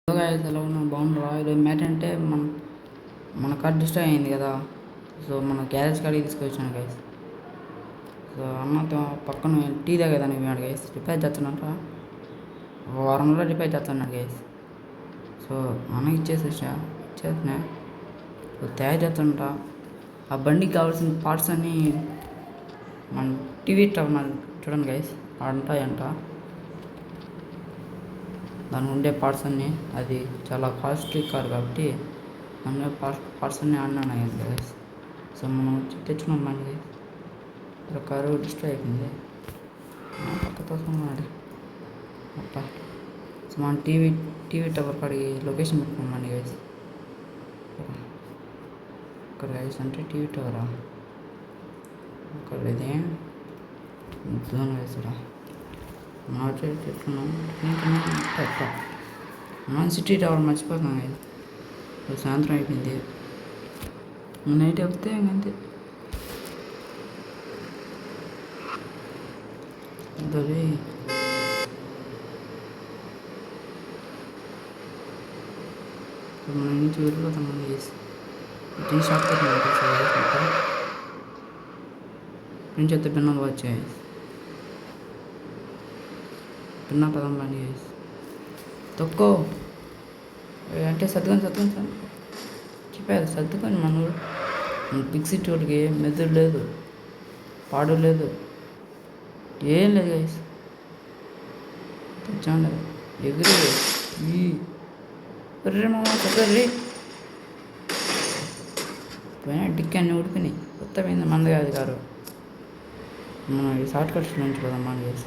Hello guys, ఎలా ఉన్నావు? బాగున్నారా? ఈరోజు మ్యాచ్ అంటే మన కార్ డిస్ట్రాయ్ అయింది కదా. సో మన గ్యారేజ్ కాడికి తీసుకొచ్చాను గైస్. సో అన్నతో పక్కన టీ తాగేదానికి పోయాడు గైస్. రిపేర్ చేస్తానంట, ఒక వారంలో రిపేర్ చేస్తున్నాడు గైస్. సో అన్నకి ఇచ్చేసిన సో తయారు చేస్తానంట. ఆ బండికి కావాల్సిన పార్ట్స్ అన్నీ మన టీవీ టవర్ చూడండి గైస్, ఉంటాయంట. దాని ఉండే పార్ట్స్ అన్నీ, అది చాలా కాస్ట్లీ కార్ కాబట్టి అన్నీ పార్ట్స్ అన్నీ ఆడినాను గైస్. సో మనం తెచ్చుకున్నాం బండి. ఇప్పుడు కారు డిస్ట్రాయ్ అయిపోయింది, పక్కతో అది అప్ప. సో మనం టీవీ టవర్ కాడికి లొకేషన్ పెట్టుకున్నాం గైస్. ఇక్కడ గైస్ అంటే టీవీ టవరా, ఇక్కడ ఇదే దూరం వేసురా మాట్లాడుతున్నాం. మన సిటీ టవర్ మర్చిపోతున్నాం కదా. సాయంత్రం అయిపోయింది, నైట్ వెళ్తే ఇంకంతే. మన నుంచి వెళ్ళిపోతాం మనం చేసి టీ షాప్ నుంచి అయితే పిన్నలు వచ్చాయి. పిన్న పదం బండి వేసి తక్కువ అంటే సర్దుకొని చెప్పారు. సర్దుకొని మనోడు బిగ్ సిటీ వాడికి మెదడు లేదు, పాడు లేదు, ఏం లేదు గైస్. తెచ్చాండి ఎగిరి రే మామ చెప్పారు. పోయినా డిక్కి అన్నీ ఉడిపోయినాయి. కొత్త పోయింది మంది కాదు కారు. మనం ఈ షార్ట్ కట్స్ నుంచి పోదాం మన గైస్.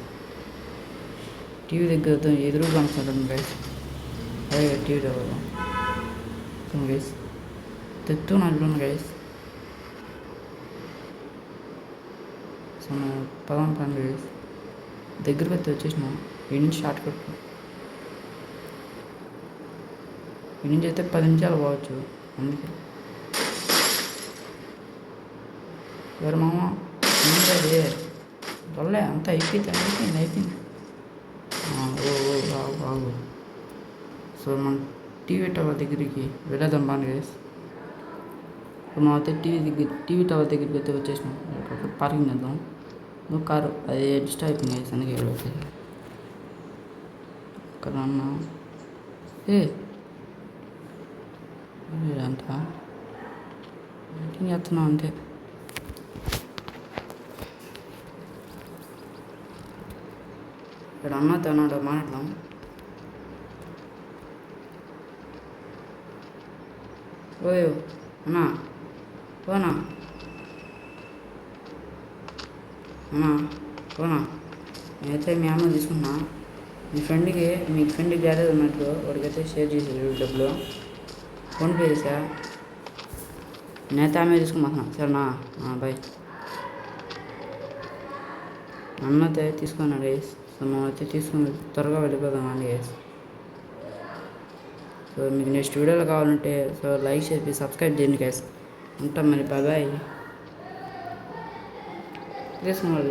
టీవీ దగ్గర ఎదురు కనుక్కుంటాను గైస్. అదే టీవీ టవర్ గైస్. తెస్తున్నాను గైస్. సో మనం పదం పని గైస్. దగ్గరికి అయితే వచ్చేసినాం. ఈ నుంచి షార్ట్ కట్, ఈ నుంచి అయితే 10 నిమిషాలు పోవచ్చు. అందుకే ఎవరు మామ అదే వల్లే అంతా అయిపోయింది. బాగు. సో మనం టీవీ టవర్ దగ్గరికి వెళ్ళేద్దాం బాగా గైస్. మనం అయితే టీవీ టవర్ దగ్గరికి అయితే వచ్చేసినాం. పార్కింగ్ చేద్దాం. నువ్వు కారు అది డిస్టర్బ్ అయిపోయింది గైస్, అందుకే వచ్చేసి అక్కడ అన్నా అంతా మీటింగ్ చేస్తున్నాం అంతే. ఇక్కడ అన్నతో అన్నాడు మాట్లాడదాం. ఓయో అన్నా పోనా నేనైతే మీ అమ్మ తీసుకున్నా. మీ ఫ్రెండ్కి గ్యారేజ్ ఉన్నట్టు వాడికైతే షేర్ చేసేది డబ్బులు ఫోన్పే చేసా. నేనైతే ఆమె తీసుకున్నా. సరేనా, బాయ్. అన్నతో తీసుకున్నాడు గైస్. సో మనం అయితే తీసుకుని త్వరగా వెళ్ళిపోదాం అండి గైస్. సో మీకు నెక్స్ట్ వీడియోలో కావాలంటే సో లైక్ చేసి సబ్స్క్రైబ్ చేయండి గైస్. ఉంటాం మరి, బాయ్. తీసుకున్నాడు.